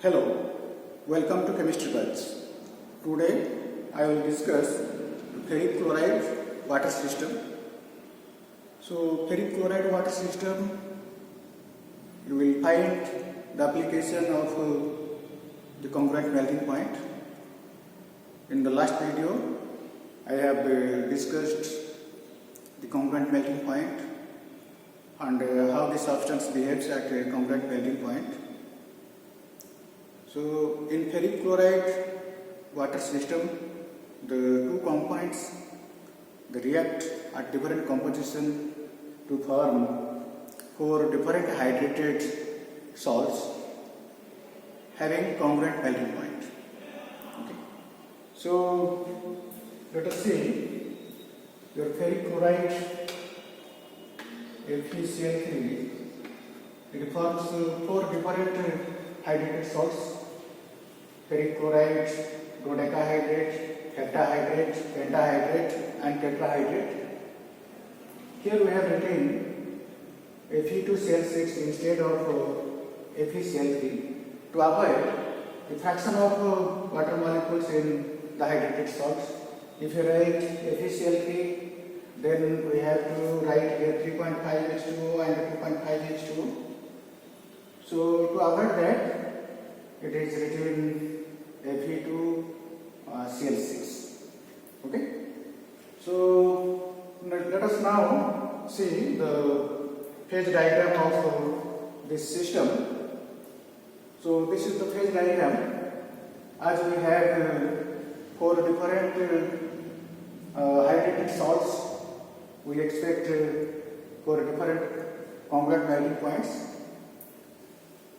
Hello, welcome to Chemistry Buzz. Today I will discuss ferric chloride water system. So ferric chloride water system, you will find the application of the congruent melting point. In the last video I have discussed the congruent melting point and how the substance behaves at a congruent melting point. So in ferric chloride water system, the two compounds they react at different composition to form four different hydrated salts having congruent melting point. Okay. So let us see your ferric chloride FeCl3, it forms four different hydrated salts: ferric chloride, dodecahydrate, heptahydrate, pentahydrate and tetrahydrate. Here we have written Fe2Cl6 instead of FeCl3 to avoid the fraction of water molecules in the hydrated salts. If you write FeCl3, then we have to write here 3.5 H2O and 2.5 H2O. So to avoid that, it is written Fe2Cl6. Okay. So let us now see the phase diagram of this system. So this is the phase diagram. As we have four different hydrated salts, we expect four different congruent melting points.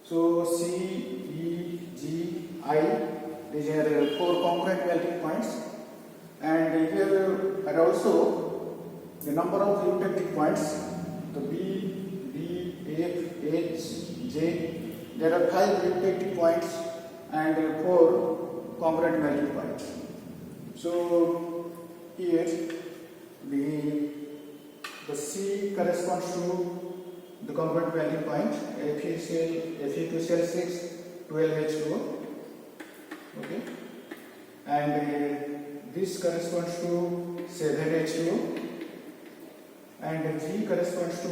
So C, E, G, I, these are four congruent melting points, and here are also the number of eutectic points, the B, D, F, H, J. There are 5 eutectic points and 4 congruent melting points. So here the C corresponds to the congruent melting point Fe2Cl6 12H2O. Okay, and this corresponds to 7H2O, and G corresponds to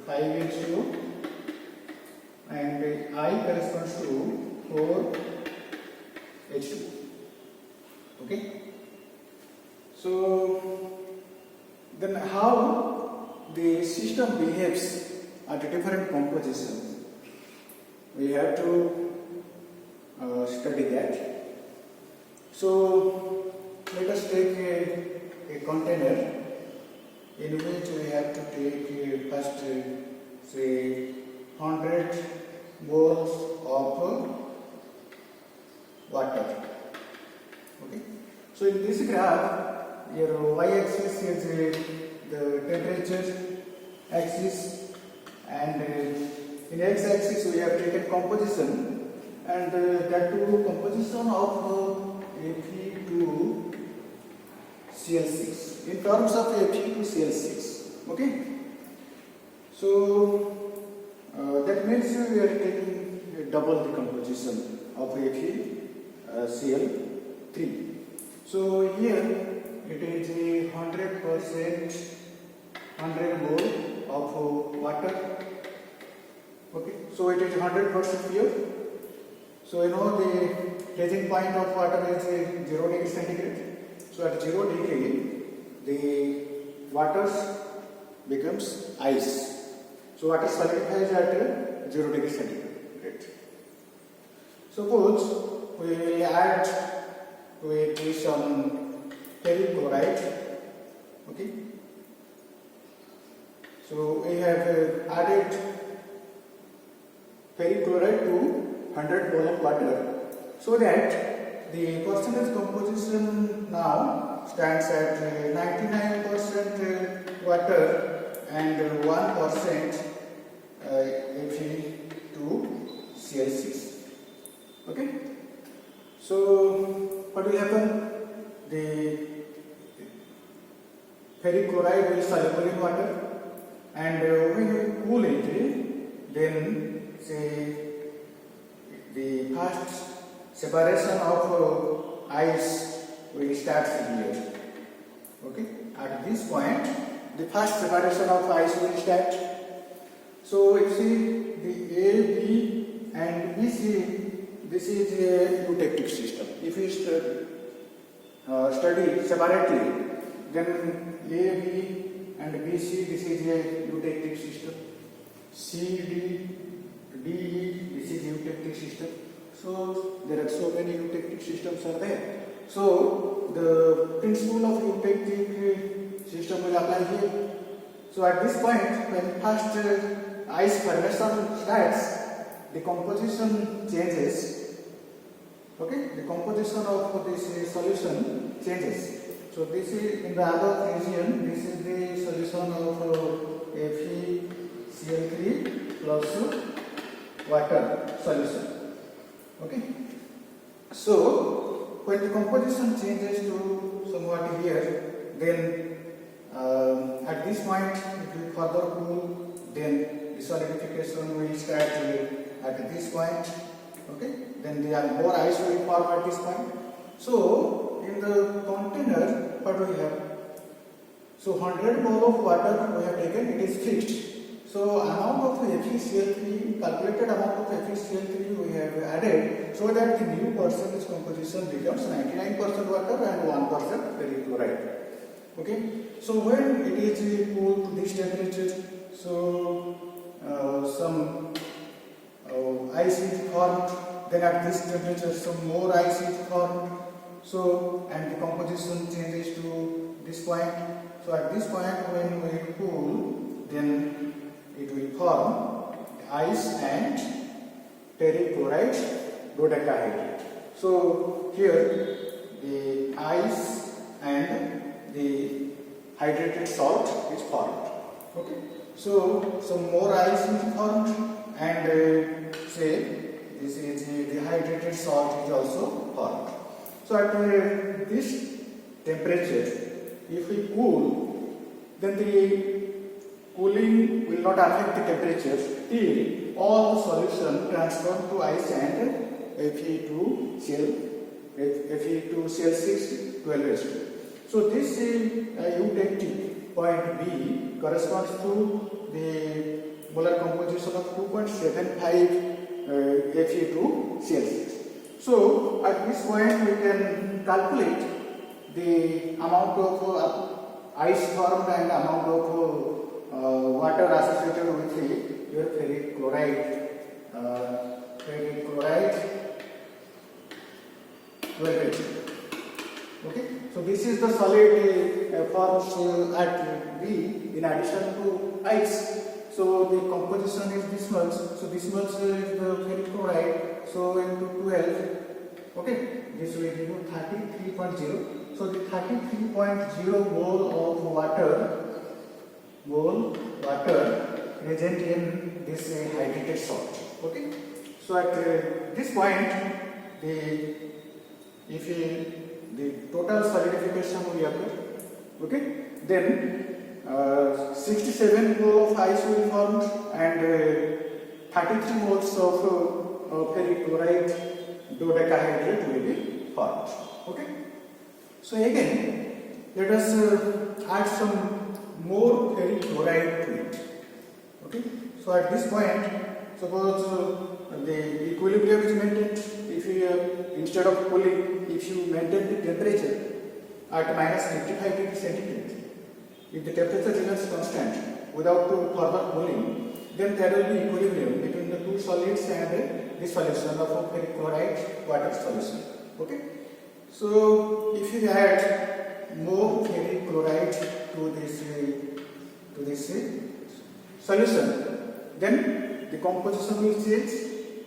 5H2O, and I corresponds to 4H2O. Okay, so then how the system behaves at different compositions, we have to study that. So let us take a container in which we have to take first say 100 moles of water. Okay. So in this graph, your y-axis is the temperature axis, and in x-axis we have taken composition, and that too composition of Fe2Cl6 in terms of Fe2Cl6. Okay. So that means we are taking double the composition of FeCl3. So here it is a 100% 100 mole of water. Okay, so it is 100% pure. So you know the freezing point of water is 0 degree centigrade. So at 0 degree the water becomes ice. So water solidifies at 0 degree centigrade. Suppose we will add to it some ferric chloride. Okay. So we have added ferric chloride to 100 mole of water, so that the percentage composition now stands at 99% water and 1% Fe2Cl6. Okay. So what will happen? The ferric chloride will soluble in water, and when you cool it, then say the first separation of ice will start here. Okay, at this point, the first separation of ice will start. So you see the A, B, and BC. This is a eutectic system. If you study separately, then A, B, and BC. This is a eutectic system. C, D, D, E. This is eutectic system. So there are so many eutectic systems are there. So the principle of eutectic system will apply here. So at this point, when first ice formation starts, the composition changes. Okay, the composition of this solution changes. So this is in the other region. This is the solution of FeCl3 plus water solution. Okay. So when the composition changes to somewhat here, then at this point it will further cool. Then the solidification will start at this point. Okay. Then there are more ice will form at this point. So in the container, what we have? So 100 mole of water we have taken. It is fixed. So amount of FeCl3, calculated amount of FeCl3 we have added, so that the new percentage composition becomes 99% water and 1% ferric chloride. Okay. So when it is cooled to this temperature, so some ice is formed. Then at this temperature, some more ice is formed. So and the composition changes to this point. So at this point, when we cool, then it will form ice and ferric chloride dodecahydrate. So here the ice and the hydrated salt is formed. Okay. So some more ice is formed, and say this is the hydrated salt is also formed. So at this temperature, if we cool, then the cooling will not affect the temperature till all the solution transform to ice and Fe2Cl6 12H2. So this eutectic point B corresponds to the molar composition of 2.75 Fe2Cl6. So at this point we can calculate the amount of ice formed and amount of water associated with your ferric chloride. Ferric chloride 12H. Okay. So this is the solid formed at B in addition to ice. So the composition is this much. So this much is the ferric chloride. So into 12. Okay. This will give you 33.0. So the 33.0 mole of water present in this hydrated salt. Okay. So at this point, if the total solidification will occur, okay, then 67 mole of ice will be formed and 33 moles of ferric chloride dodecahydrate will be formed. Okay. So again, let us add some more ferric chloride to it. Okay. So at this point, suppose the equilibrium is maintained. If you instead of cooling, if you maintain the temperature at minus 55 degrees centigrade, if the temperature remains constant without further cooling, then there will be equilibrium between the two solids and the solution of ferric chloride water solution. Okay. So if you add more ferric chloride to this solution, then the composition will change.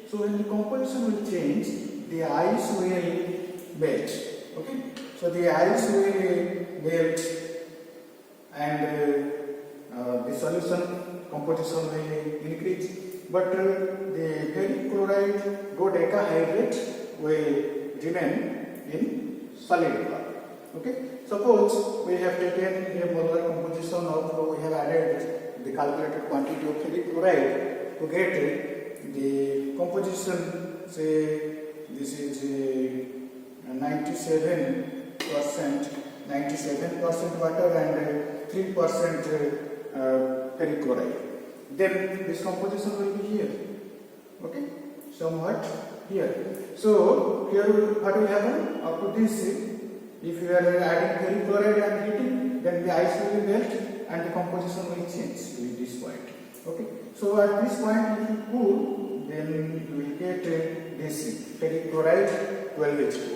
So when the composition will change, the ice will melt. Okay. So the ice will melt and the solution composition will increase. But the ferric chloride dodecahydrate will remain in solid form. Okay. Suppose we have taken a molar composition of, we have added the calculated quantity of ferric chloride to get the composition say this is 97% water and 3% ferric chloride. Then this composition will be here. Okay, somewhat here. So here what will happen? Up to this, if you are adding ferric chloride and heating, then the ice will melt and the composition will change with this point. Okay, so at this point if you cool, then you will get this ferric chloride 12H2O.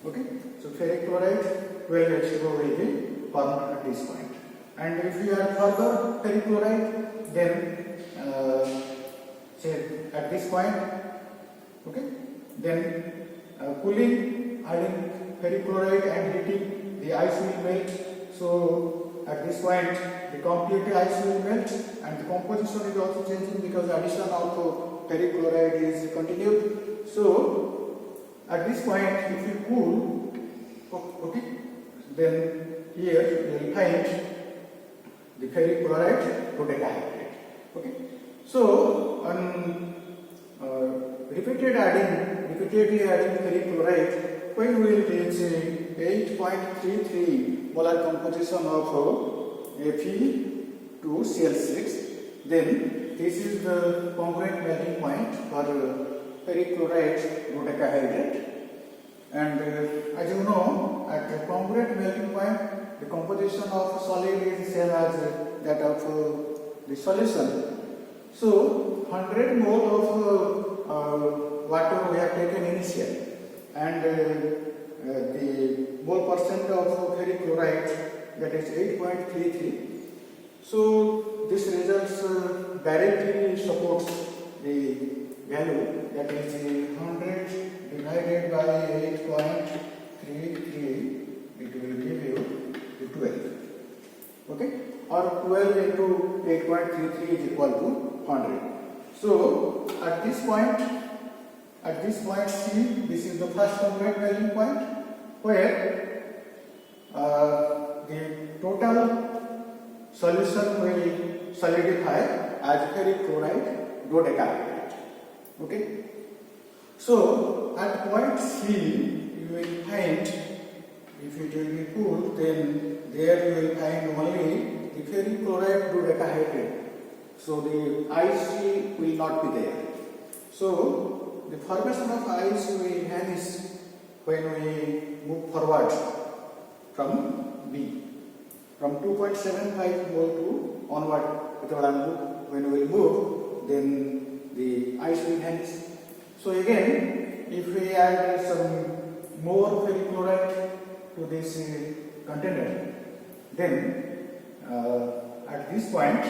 Okay, so ferric chloride 12H2O will be formed at this point. And if you add further ferric chloride, then say at this point, okay, then cooling, adding ferric chloride and heating, the ice will melt. So at this point the complete ice will melt and the composition is also changing because addition of ferric chloride is continued. So at this point if you cool, okay, then here you will find the ferric chloride dodecahydrate. Okay, so on repeatedly adding ferric chloride, when we will reach 8.33 molar composition of Fe2Cl6, then this is the congruent melting point for ferric chloride dodecahydrate. And as you know, at the congruent melting point, the composition of solid is same as that of the solution. So 100 mole of water we have taken initially, and the mole percent of ferric chloride, that is 8.33. So this results directly supports the value, that is 100 divided by 8.33, it will give you 12. Okay, or 12 into 8.33 is equal to 100. So at this point see, this is the first congruent melting point where the total solution will solidify as ferric chloride dodecahydrate. Okay, so at point C you will find, if it will be cool, then there you will find only the ferric chloride dodecahydrate. So the ice will not be there. So the formation of ice will vanish when we move forward from B, from 2.75 mole to onward. When we move, then the ice will vanish. So again, if we add some more ferric chloride to this container, then at this point,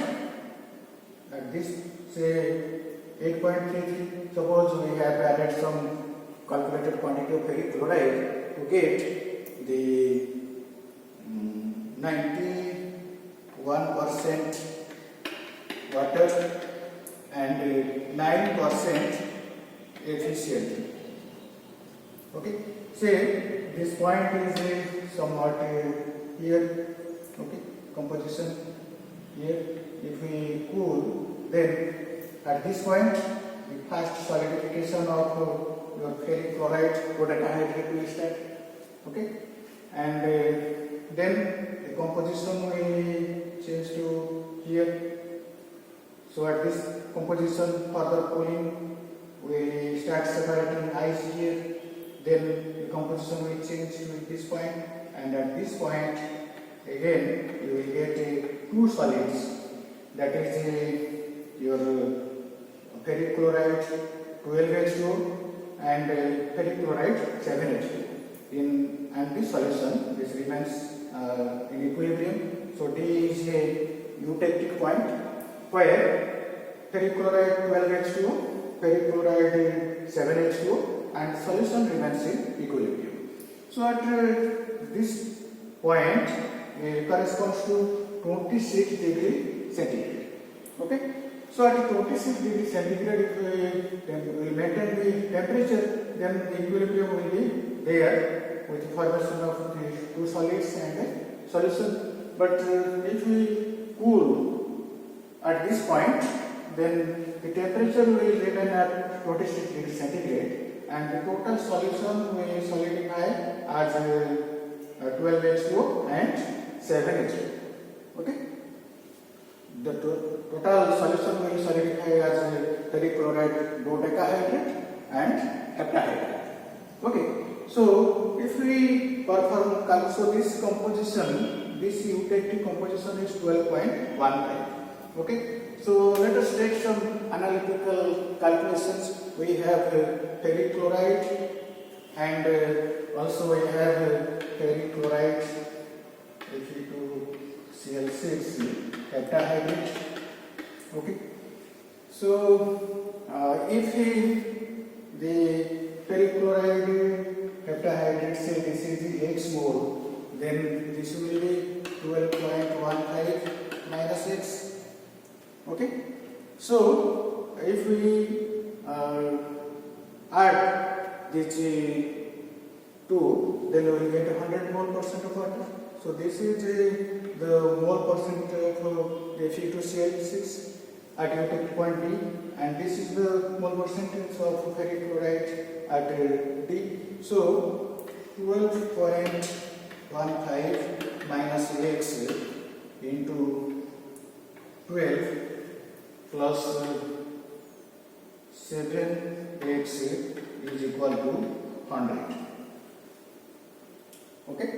at this say 8.33, suppose we have added some calculated quantity of ferric chloride to get the 91% water and 9% efficiency. Okay, say this point is somewhat here. Okay, composition here. If we cool, then at this point the first solidification of your ferric chloride dodecahydrate will start. Okay, and then the composition will change to here. So at this composition, further cooling, we start separating ice here. Then the composition will change to this point, and at this point again you will get two solids, that is your ferric chloride 12H2O and ferric chloride 7H2O. And this solution, this remains in equilibrium. So D is a eutectic point where ferric chloride 12H2O, ferric chloride 7H2O, and solution remains in equilibrium. So at this point corresponds to 26 degree centigrade. Okay. So at 26 degree centigrade, if we maintain the temperature, then the equilibrium will be there with the formation of the two solids and a solution. But if we cool at this point, then the temperature will remain at 26 degrees centigrade, and the total solution will solidify as 12 H2O and 7 H2O. Okay. The total solution will solidify as ferric chloride dodecahydrate and heptahydrate. Okay. So if we perform so this composition, this eutectic composition is 12.15. Okay. So let us take some analytical calculations. We have ferric chloride and also we have ferric chloride Fe2Cl6 heptahydrate. Okay. So if the ferric chloride heptahydrate, say this is X mole, then this will be 12.15 minus X. Okay. So if we add these two, then we will get 100 mole percent of water. So this is the mole percent of Fe2Cl6 at eutectic point D, and this is the mole percentage of ferric chloride at D. So 12.15 minus X into 12 plus 7X is equal to 100. Okay.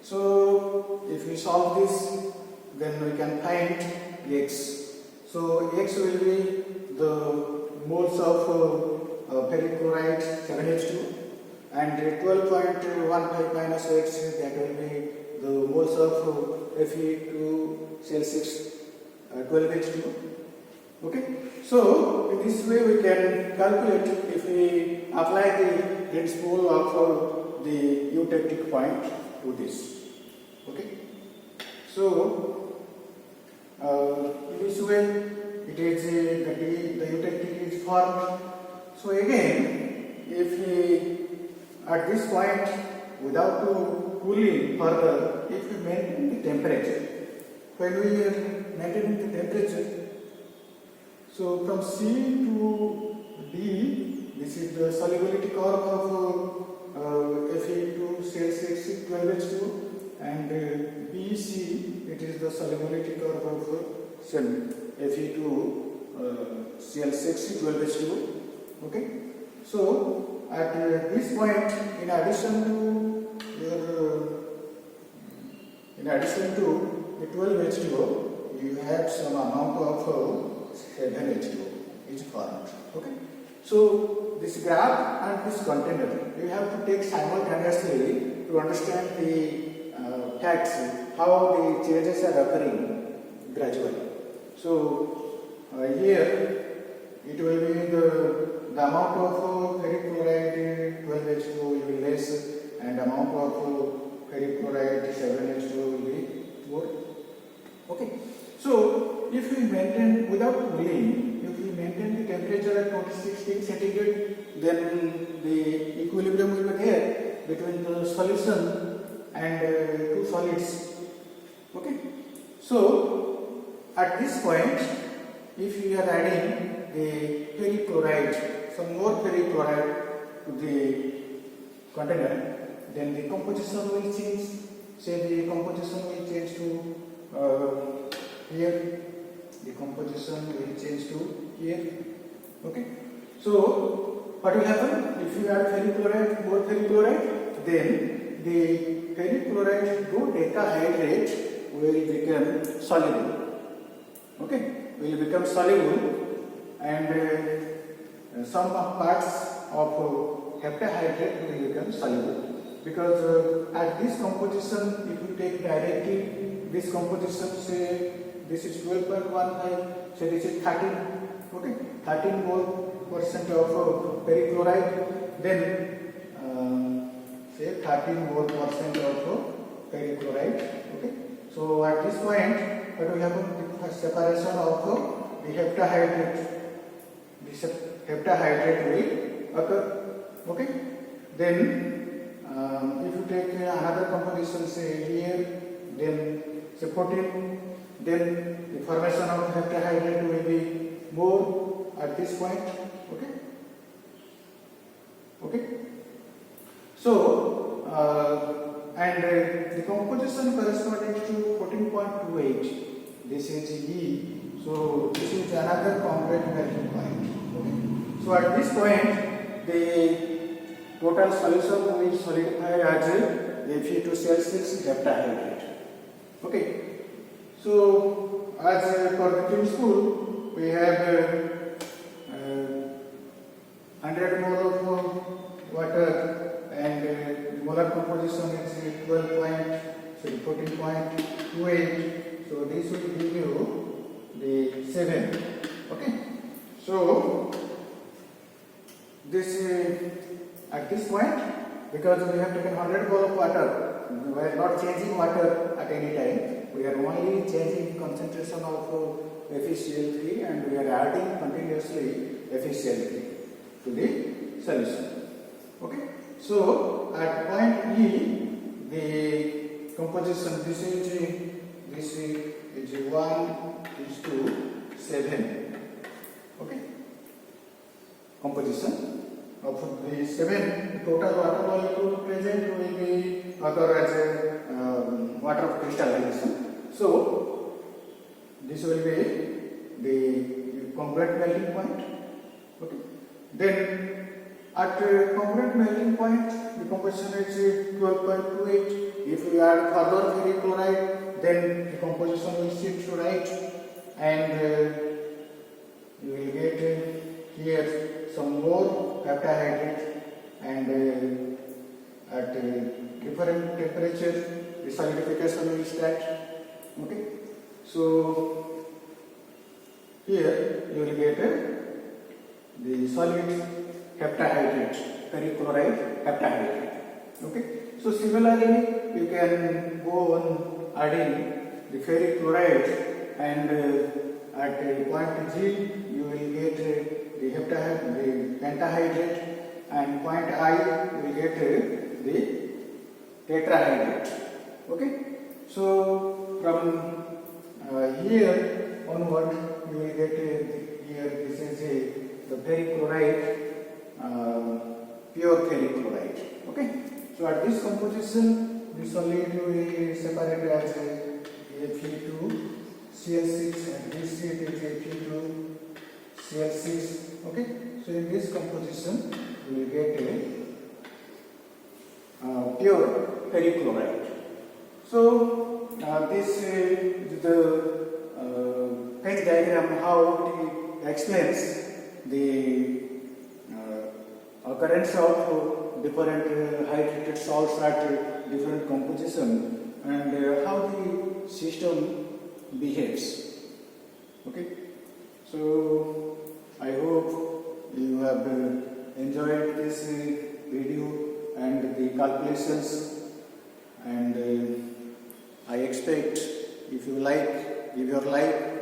So if we solve this, then we can find X. So X will be the moles of ferric chloride 7H2, and 12.15 minus X, that will be the moles of Fe2Cl6 12H2. Okay. So in this way we can calculate if we apply the Lenz's rule of the eutectic point to this. Okay. So in this way it is the eutectic is formed. So again, if we at this point without cooling further, if we maintain the temperature, when we are maintaining the temperature, so from C to D, this is the solubility curve of Fe2Cl6 12H2, and BC, it is the solubility curve of Fe2Cl6 12H2. Okay. So at this point, in addition to the 12H2O, you have some amount of 7H2O is formed. Okay. So this graph and this container, you have to take simultaneously to understand the facts, how the changes are occurring gradually. So here it will be the amount of ferric chloride 12H2O will be less, and amount of ferric chloride 7H2O will be more. Okay. So if we maintain without cooling, if we maintain the temperature at 26 degrees centigrade, then the equilibrium will be there between the solution and two solids. Okay. So at this point, if we are adding the ferric chloride, some more ferric chloride to the container, then the composition will change. Say the composition will change to here. The composition will change to here. Okay. So what will happen if you add ferric chloride, more ferric chloride? Then the ferric chloride dodecahydrate will become soluble. Okay. Will become soluble, and some parts of heptahydrate will become soluble, because at this composition, if you take directly this composition, say this is 12.15, say this is 13, okay, 13 more percent of ferric chloride, then say 13 more percent of ferric chloride. Okay. So at this point, what will happen? The separation of the heptahydrate. The heptahydrate will occur. Okay. Then if you take another composition, say here, then say 14, then the formation of heptahydrate will be more at this point. Okay. Okay. So and the composition corresponding to 14.28. This is E. So this is another concrete melting point. Okay. So at this point, the total solution will solidify as Fe2Cl6 heptahydrate. Okay. So as for the film school, we have 100 mole of water and molar composition is 14.28. So this will give you the 7. Okay. So this at this point, because we have taken 100 mole of water, we are not changing water at any time. We are only changing the concentration of FeCl3 and we are adding continuously FeCl3 to the solution. Okay. So at point E, the composition this is 1:7. Okay. Composition of the 7 total water molecule present will be occur as water of crystallization. So this will be the congruent melting point. Okay. Then at congruent melting point, the composition is 12.28. If we add further ferric chloride, then the composition will shift to right, and you will get here some more heptahydrate, and at different temperature, the solidification will start. Okay. So here you will get the solid heptahydrate, ferric chloride heptahydrate. Okay. So similarly, you can go on adding the ferric chloride, and at point G you will get the pentahydrate, and point I you will get the tetrahydrate. Okay. So from here onward you will get here this is the ferric chloride, pure ferric chloride. Okay. So at this composition, the solid will be separated as Fe2Cl6, and this is Fe2Cl6. Okay. So in this composition, we will get a pure ferric chloride. So this is the Venn diagram how it explains the occurrence of different hydrated salts at different composition, and how the system behaves. Okay. So I hope you have enjoyed this video and the calculations, and I expect if you like, give your like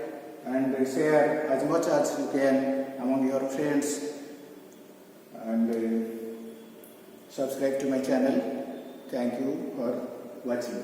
and share as much as you can among your friends, and subscribe to my channel. Thank you for watching.